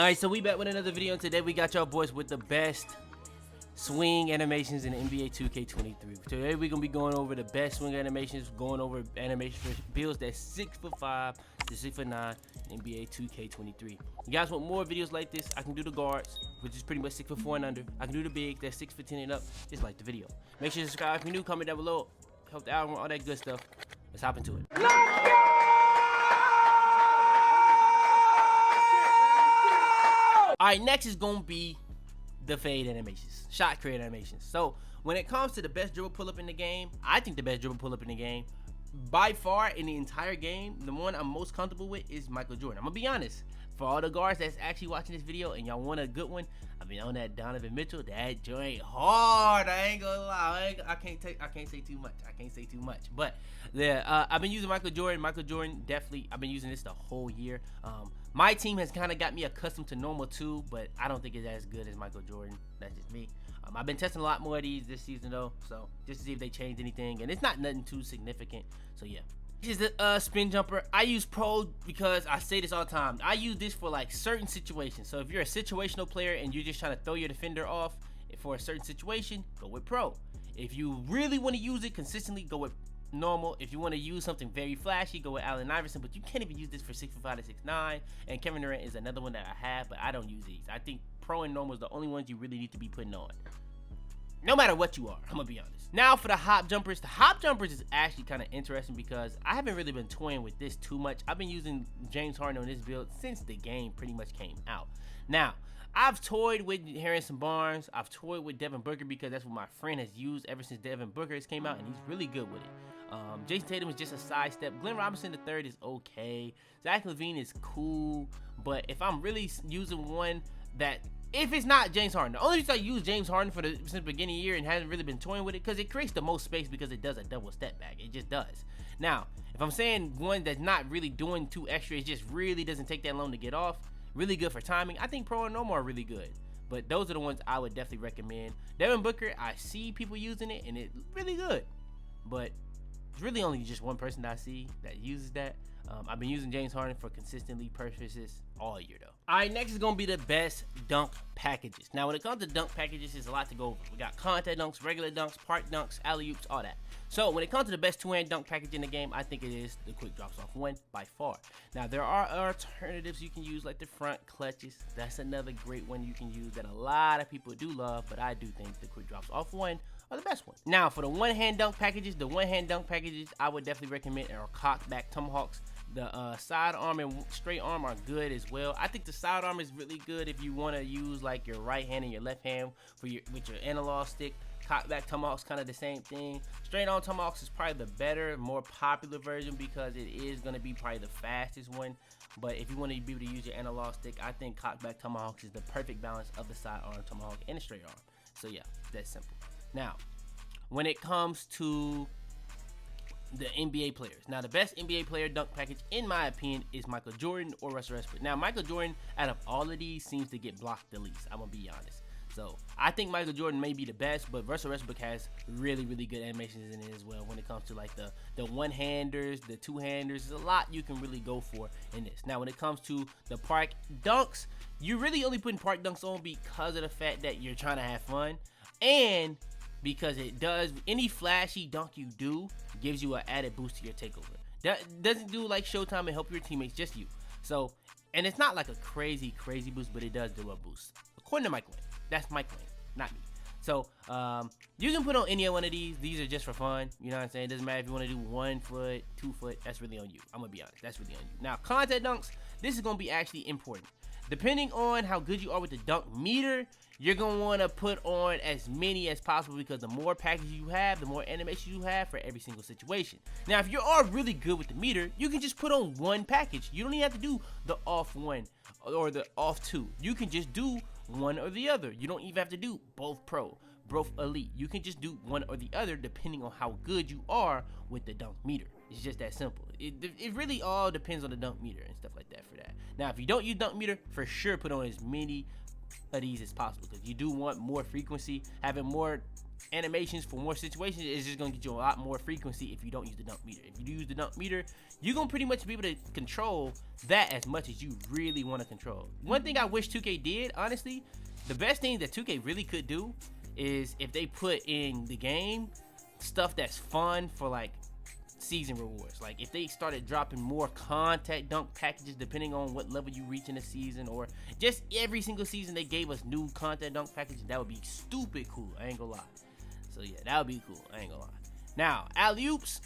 Alright, so we back with another video, and today we got y'all boys with the best swing animations in NBA 2K23. Today we're gonna be going over the best swing animations, going over animations for builds that's 6'5" to 6'9" in NBA 2K23. You guys want more videos like this? I can do the guards, which is pretty much 6'4" and under. I can do the big, that's 6'10" and up. Just like the video. Make sure you subscribe if you're new, comment down below, help the album, all that good stuff. Let's hop into it. Alright, next is gonna be the fade animations, shot create animations. So when it comes to the best dribble pull-up in the game, I think the best dribble pull-up in the game, by far in the entire game, the one I'm most comfortable with is Michael Jordan. I'm gonna be honest, for all the guards that's actually watching this video and y'all want a good one, I mean, on that Donovan Mitchell, that joint hard. I ain't gonna lie. I can't say too much. But yeah, I've been using Michael Jordan definitely. I've been using this the whole year. My team has kind of got me accustomed to normal too, but I don't think it's as good as Michael Jordan. That's just me. I've been testing a lot more of these this season though, so just to see if they changed anything, and it's not nothing too significant. So yeah. This is the spin jumper. I use pro because I say this all the time. I use this for like certain situations. So if you're a situational player and you're just trying to throw your defender off for a certain situation, go with pro. If you really want to use it consistently, go with normal. If you want to use something very flashy, go with Allen Iverson. But you can't even use this for 6'5" to 6'9". And Kevin Durant is another one that I have, but I don't use these. I think pro and normal is the only ones you really need to be putting on, no matter what you are. I'm gonna be honest. Now for the hop jumpers. The hop jumpers is actually kind of interesting because I haven't really been toying with this too much. I've been using James Harden on this build since the game pretty much came out. Now, I've toyed with Harrison Barnes. I've toyed with Devin Booker because that's what my friend has used ever since Devin Booker has came out, and he's really good with it. Jason Tatum is just a sidestep. Glenn Robinson III is okay. Zach LaVine is cool, but if I'm really using one that, if it's not James Harden, the only reason I use James Harden since the beginning of the year and hasn't really been toying with it, because it creates the most space because it does a double step back. It just does. Now, if I'm saying one that's not really doing too extra, it just really doesn't take that long to get off, really good for timing, I think pro and normal are really good. But those are the ones I would definitely recommend. Devin Booker, I see people using it and it's really good, but it's really only just one person that I see that uses that. I've been using James Harden for consistently purposes all year though. Alright, next is gonna be the best dunk packages. Now when it comes to dunk packages, there's a lot to go over. We got contact dunks, regular dunks, park dunks, alley-oops, all that. So when it comes to the best two-hand dunk package in the game, I think it is the quick drops off one by far. Now there are alternatives you can use, like the front clutches. That's another great one you can use that a lot of people do love, but I do think the quick drops off one are the best one. Now for the one-hand dunk packages, I would definitely recommend are cock back tomahawks. The sidearm and straight arm are good as well. I think the sidearm is really good if you want to use like your right hand and your left hand with your analog stick. Cockback tomahawks kind of the same thing. Straight arm tomahawks is probably the better, more popular version because it is going to be probably the fastest one. But if you want to be able to use your analog stick, I think cockback tomahawks is the perfect balance of the sidearm tomahawk and the straight arm. So yeah, that's simple. Now, when it comes to the NBA players. Now, the best NBA player dunk package, in my opinion, is Michael Jordan or Russell Westbrook. Now, Michael Jordan, out of all of these, seems to get blocked the least. I'm going to be honest. So, I think Michael Jordan may be the best, but Russell Westbrook has really, really good animations in it as well when it comes to like the one-handers, the two-handers. There's a lot you can really go for in this. Now, when it comes to the park dunks, you're really only putting park dunks on because of the fact that you're trying to have fun, and because it does, any flashy dunk you do gives you an added boost to your takeover. That doesn't do like Showtime and help your teammates, just you. So, and it's not like a crazy boost, but it does do a boost. According to Mike Wayne. That's Mike Wayne, not me. So, you can put on any one of these. These are just for fun. You know what I'm saying? It doesn't matter if you want to do 1 foot, 2 foot. That's really on you. I'm going to be honest. That's really on you. Now, contact dunks, this is going to be actually important. Depending on how good you are with the dunk meter, you're going to want to put on as many as possible because the more packages you have, the more animation you have for every single situation. Now, if you are really good with the meter, you can just put on one package. You don't even have to do the off one or the off two. You can just do one or the other. You don't even have to do both pro, both elite. You can just do one or the other depending on how good you are with the dunk meter. It's just that simple. It really all depends on the dunk meter and stuff like that for that. Now, if you don't use dunk meter, for sure put on as many of these as possible because you do want more frequency. Having more animations for more situations, it's just gonna get you a lot more frequency if you don't use the dunk meter. If you use the dunk meter, you're gonna pretty much be able to control that as much as you really want to control. One thing I wish 2K did, honestly, the best thing that 2K really could do is if they put in the game stuff that's fun for like season rewards. Like if they started dropping more contact dunk packages depending on what level you reach in the season, or just every single season they gave us new contact dunk packages, that would be stupid cool. I ain't gonna lie. So yeah, that would be cool. I ain't gonna lie. Now, alley-oops.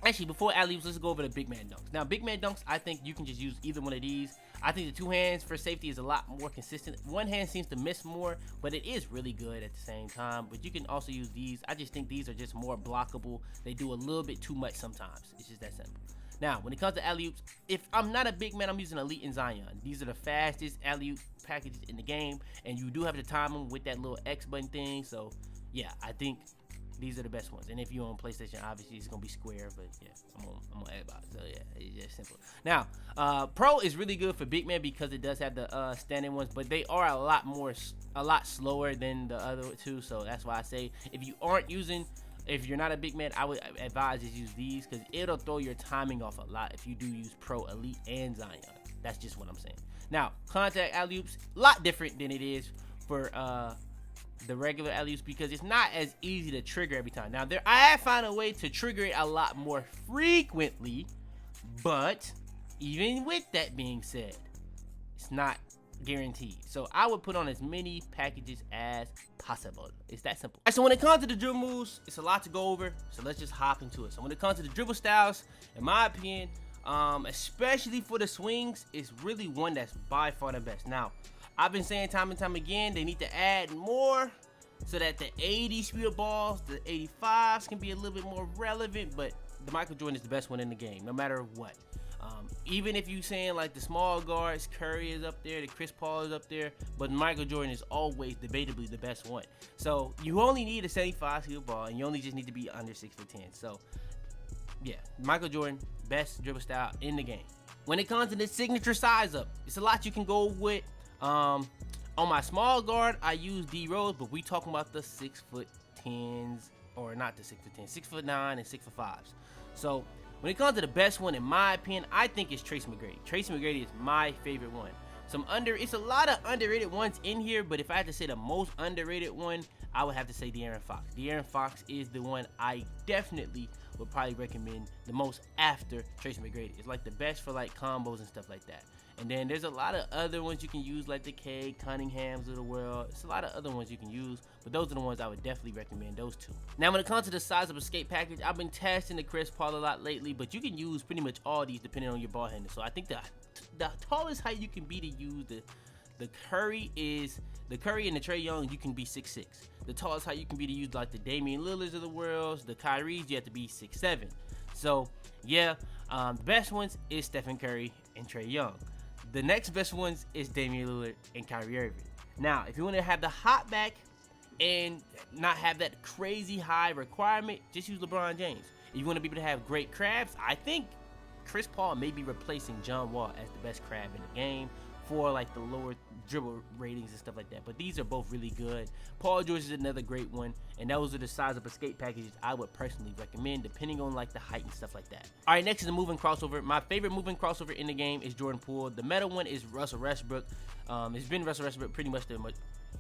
Actually, before alley-oops, let's go over the big man dunks. Now, big man dunks, I think you can just use either one of these. I think the two hands for safety is a lot more consistent. One hand seems to miss more, but it is really good at the same time. But you can also use these. I just think these are just more blockable. They do a little bit too much sometimes. It's just that simple. Now, when it comes to alley-oops, if I'm not a big man, I'm using Elite and Zion. These are the fastest alley-oop packages in the game, and you do have to time them with that little X button thing. So, yeah, I think these are the best ones. And if you're on PlayStation, obviously it's gonna be square, but yeah, I'm gonna add about it. So yeah, it's just simple. Now, Pro is really good for big man because it does have the standing ones, but they are a lot slower than the other two. So that's why I say if you're not a big man, I would advise just use these because it'll throw your timing off a lot if you do use Pro, Elite, and Zion. That's just what I'm saying. Now, contact alley-oops, a lot different than it is for the regular alley-oops because it's not as easy to trigger every time. Now, I have found a way to trigger it a lot more frequently, but even with that being said, it's not guaranteed. So I would put on as many packages as possible. It's that simple. So when it comes to the dribble moves, it's a lot to go over. So let's just hop into it. So when it comes to the dribble styles, in my opinion, especially for the swings, it's really one that's by far the best. Now, I've been saying time and time again, they need to add more so that the 80 speed balls, the 85s can be a little bit more relevant, but the Michael Jordan is the best one in the game, no matter what. Even if you saying like the small guards, Curry is up there, the Chris Paul is up there, but Michael Jordan is always debatably the best one. So you only need a 75 speed ball, and you only just need to be under 6'10". So yeah, Michael Jordan, best dribble style in the game. When it comes to the signature size up, it's a lot you can go with. On my small guard, I use D Rose, but we talking about the 6'10s, or not the 6'10, 6'9" and 6'5s. So when it comes to the best one, in my opinion, I think it's Tracy McGrady. Tracy McGrady is my favorite one. It's a lot of underrated ones in here, but if I had to say the most underrated one, I would have to say De'Aaron Fox. De'Aaron Fox is the one I definitely would probably recommend the most after Tracy McGrady. It's like the best for like combos and stuff like that. And then there's a lot of other ones you can use, like the K Cunninghams of the world. It's a lot of other ones you can use, but those are the ones I would definitely recommend, those two. Now, when it comes to the size of a skate package, I've been testing the Chris Paul a lot lately, but you can use pretty much all these depending on your ball handle. So I think the tallest height you can be to use the Curry and the Trae Young, you can be 6'6". The tallest height you can be to use like the Damian Lillards of the world, the Kyries, you have to be 6'7". So yeah, the best ones is Stephen Curry and Trae Young. The next best ones is Damian Lillard and Kyrie Irving. Now, if you want to have the hot back and not have that crazy high requirement, just use LeBron James. If you want to be able to have great crabs, I think Chris Paul may be replacing John Wall as the best crab in the game for like the lower dribble ratings and stuff like that. But these are both really good. Paul George is another great one, and those are the size of escape packages I would personally recommend, depending on like the height and stuff like that. All right, next is the moving crossover. My favorite moving crossover in the game is Jordan Poole. The meta one is Russell Westbrook. It's been Russell Westbrook pretty much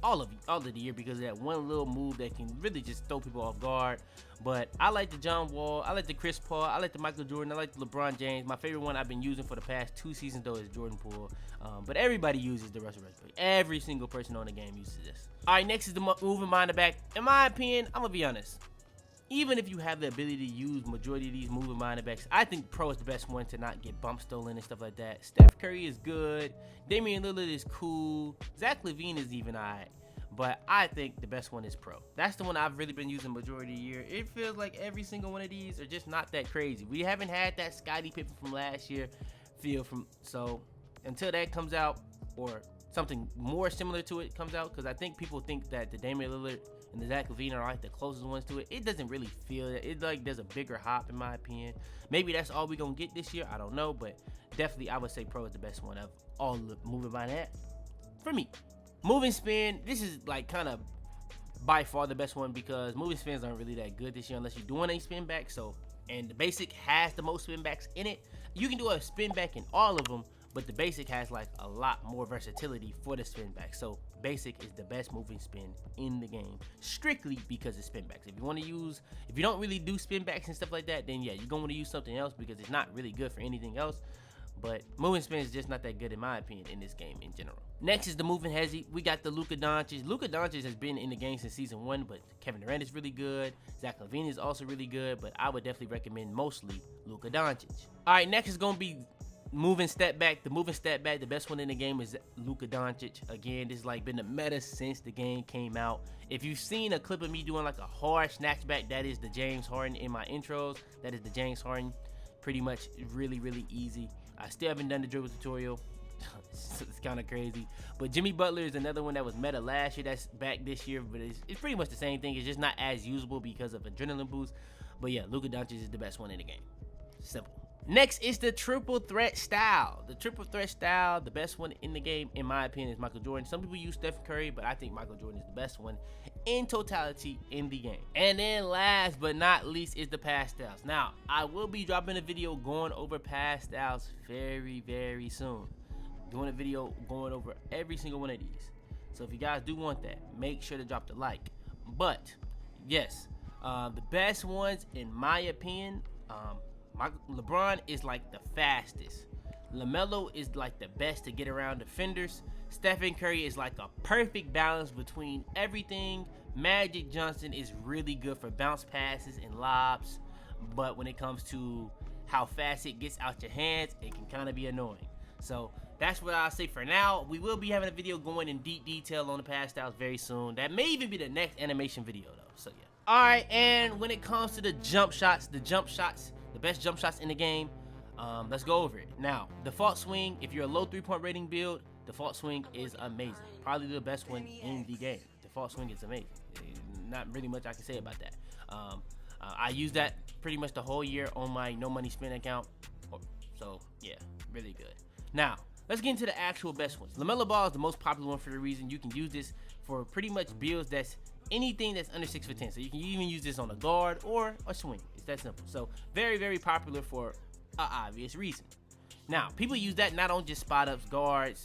all of the year because of that one little move that can really just throw people off guard. But I like the John Wall, I like the Chris Paul, I like the Michael Jordan, I like the LeBron James. My favorite one I've been using for the past 2 seasons though is Jordan Poole. But everybody uses the Russell Westbrook. Every single person on the game uses this. All right, next is the moving behind the back. In my opinion, I'm gonna be honest. Even if you have the ability to use majority of these moving behind the backs, I think Pro is the best one to not get bump stolen and stuff like that. Steph Curry is good. Damian Lillard is cool. Zach LaVine is even alright. But I think the best one is Pro. That's the one I've really been using majority of the year. It feels like every single one of these are just not that crazy. We haven't had that Scottie Pippen from last year so until that comes out or something more similar to it comes out, because I think people think that the Damian Lillard and the Zach LaVine are like the closest ones to it. It doesn't really feel that. It's like there's a bigger hop in my opinion. Maybe that's all we gonna get this year. I don't know, but definitely I would say Pro is the best one of all the moving behind that for me. Moving spin, this is like kind of by far the best one because moving spins aren't really that good this year unless you're doing a spin back. So, and the basic has the most spin backs in it. You can do a spin back in all of them, but the basic has like a lot more versatility for the spin back. So basic is the best moving spin in the game, strictly because of spin backs. If you don't really do spin backs and stuff like that, then yeah, you're gonna want to use something else because it's not really good for anything else. But moving spin is just not that good in my opinion in this game in general. Next is the moving hezzy. We got the Luka Doncic. Luka Doncic has been in the game since season 1, but Kevin Durant is really good. Zach LaVine is also really good, but I would definitely recommend mostly Luka Doncic. All right, next is gonna be moving step back. The moving step back, the best one in the game is Luka Doncic. Again, this has like been the meta since the game came out. If you've seen a clip of me doing like a hard snatchback, that is the James Harden in my intros. That is the James Harden. Pretty much really, really easy. I still haven't done the dribble tutorial. It's kind of crazy. But Jimmy Butler is another one that was meta last year that's back this year, but it's pretty much the same thing. It's just not as usable because of adrenaline boost. But yeah, Luka Doncic is the best one in the game. Simple. Next is the triple threat style. The triple threat style, the best one in the game, in my opinion, is Michael Jordan. Some people use Stephen Curry, but I think Michael Jordan is the best one in totality in the game. And then last but not least is the pass styles. Now, I will be dropping a video going over pass styles very, very soon. Doing a video going over every single one of these. So if you guys do want that, make sure to drop the like. But, yes, the best ones, in my opinion, LeBron is like the fastest. LaMelo is like the best to get around defenders. Stephen Curry is like a perfect balance between everything. Magic Johnson is really good for bounce passes and lobs, but when it comes to how fast it gets out your hands, it can kind of be annoying. So that's what I'll say for now. We will be having a video going in deep detail on the pass styles very soon. That may even be the next animation video though, so yeah. Alright, and when it comes to the jump shots, the best jump shots in the game, let's go over it. Now, default swing, if you're a low 3-point rating build, default swing is amazing. Probably the best one in the game. Default swing is amazing. Not really much I can say about that. I use that pretty much the whole year on my no money spin account. So yeah, really good. Now, let's get into the actual best ones. LaMelo Ball is the most popular one for the reason you can use this for pretty much builds that's anything that's under 6'10". So you can even use this on a guard or a swing. It's that simple. So very, very popular for an obvious reason. Now, people use that not on just spot ups, guards,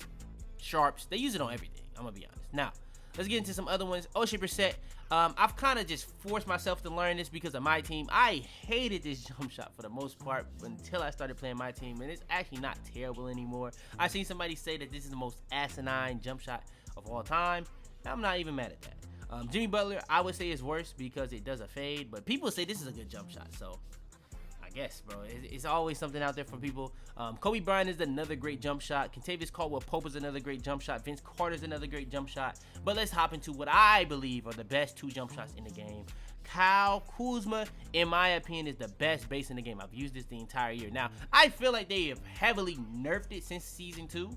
sharps. They use it on everything. I'm gonna be honest. Now, let's get into some other ones. O'Shea Brissett. I've kind of just forced myself to learn this because of my team. I hated this jump shot for the most part until I started playing my team, and it's actually not terrible anymore. I seen somebody say that this is the most asinine jump shot of all time. I'm not even mad at that. Jimmy Butler, I would say is worse because it does a fade, but people say this is a good jump shot, so I guess, bro, it's always something out there for people. Kobe Bryant is another great jump shot. Kentavious Caldwell-Pope is another great jump shot. Vince Carter is another great jump shot. But let's hop into what I believe are the best 2 jump shots in the game. Kyle Kuzma, in my opinion, is the best base in the game. I've used this the entire year. Now, I feel like they have heavily nerfed it since season 2.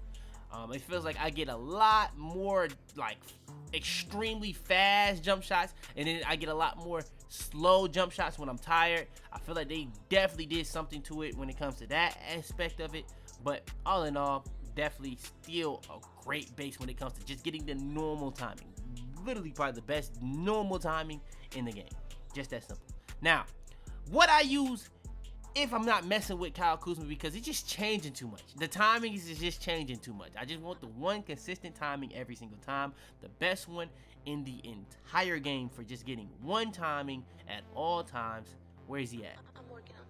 It feels like I get a lot more like extremely fast jump shots, and then I get a lot more slow jump shots when I'm tired. I feel like they definitely did something to it when it comes to that aspect of it. But all in all, definitely still a great base when it comes to just getting the normal timing. Literally probably the best normal timing in the game. Just that simple. Now, what I use if I'm not messing with Kyle Kuzma, because it's just changing too much. The timing is just changing too much. I just want the one consistent timing every single time. The best one in the entire game for just getting one timing at all times. Where is he at? I'm working on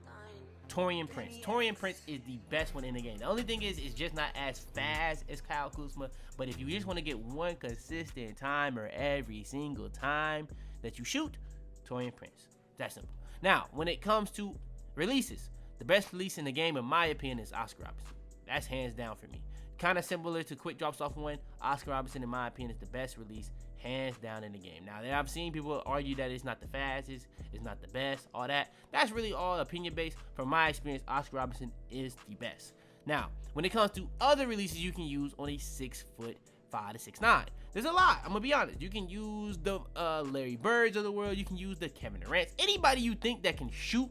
Taurean Prince. Taurean Prince is the best one in the game. The only thing is, it's just not as fast as Kyle Kuzma. But if you just want to get one consistent timer every single time that you shoot, Taurean Prince. That's simple. Now, when it comes to releases, the best release in the game, in my opinion, is Oscar Robertson. That's hands down for me. Kind of similar to Quick Drops Off One. Oscar Robertson, in my opinion, is the best release, hands down in the game. Now, I've seen people argue that it's not the fastest, it's not the best, all that. That's really all opinion based. From my experience, Oscar Robertson is the best. Now, when it comes to other releases you can use on a 6'5" to 6'9", there's a lot. I'm gonna be honest. You can use the Larry Birds of the world. You can use the Kevin Durant. Anybody you think that can shoot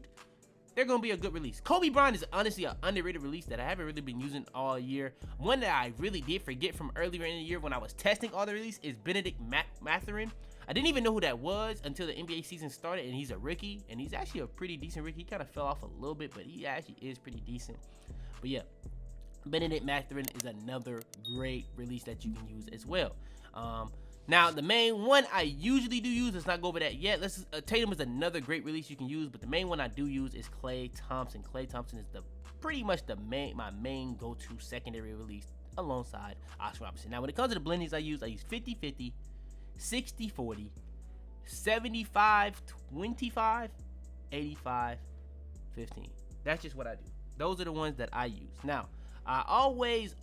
they're gonna be a good release. Kobe Bryant is honestly an underrated release that I haven't really been using all year. One that I really did forget from earlier in the year when I was testing all the release is Benedict Mathurin. I didn't even know who that was until the NBA season started, and he's a rookie, and he's actually a pretty decent rookie. He kind of fell off a little bit, but he actually is pretty decent. But yeah, Benedict Mathurin is another great release that you can use as well. Now, the main one I usually do use, let's not go over that yet. Tatum is another great release you can use, but the main one I do use is Klay Thompson. Klay Thompson is pretty much my main go-to secondary release alongside Oscar Robertson. Now, when it comes to the blendings I use 50-50, 60-40, 75-25, 85-15. That's just what I do. Those are the ones that I use. Now, I always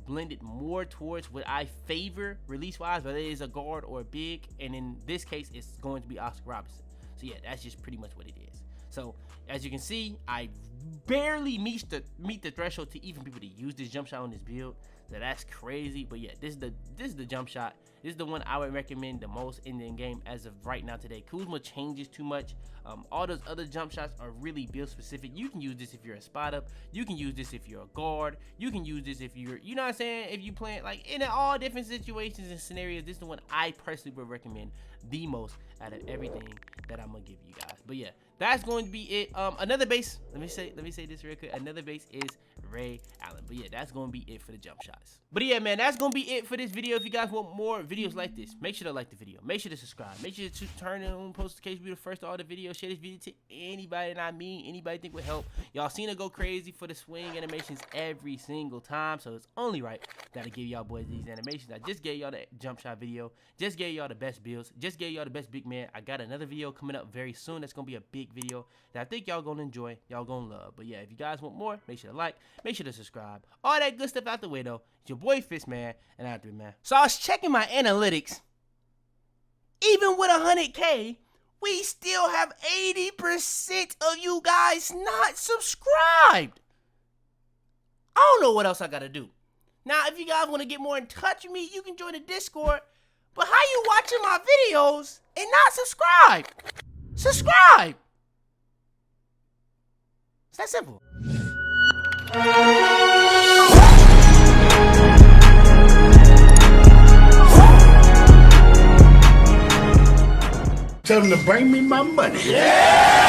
blend it more towards what I favor release-wise, whether it is a guard or a big, and in this case, it's going to be Oscar Robertson. So yeah, that's just pretty much what it is. So as you can see, I barely meet the threshold to even people to use this jump shot on this build. So that's crazy. But yeah, this is the jump shot. This is the one I would recommend the most in the game as of right now today. Kuzma changes too much. All those other jump shots are really build specific. You can use this if you're a spot up. You can use this if you're a guard. You can use this if you're, you know what I'm saying, if you playing like in all different situations and scenarios. This is the one I personally would recommend the most out of everything that I'm gonna give you guys. But yeah, that's going to be it. Another base, let me say this real quick. Another base is Ray Allen. But yeah, that's gonna be it for the jump shots. But yeah, man, that's gonna be it for this video. If you guys want more videos like this, make sure to like the video, make sure to subscribe, make sure to turn on post notifications, be the first to all the videos. Share this video to anybody that I mean, anybody think would help. Y'all seen her go crazy for the swing animations every single time, so it's only right that I give y'all boys these animations. I just gave y'all the jump shot video, just gave y'all the best builds, just gave y'all the best big man. I got another video coming up very soon that's gonna be a big video that I think y'all gonna enjoy, y'all gonna love. But yeah, if you guys want more, make sure to like, make sure to subscribe, all that good stuff out the way though. It's your boy Fitz, man, and out there, man. So I was checking my analytics. Even with 100K, we still have 80% of you guys not subscribed. I don't know what else I gotta do. Now, if you guys want to get more in touch with me, you can join the Discord. But how you watching my videos and not subscribe? Subscribe. It's that simple. Tell them to bring me my money. Yeah!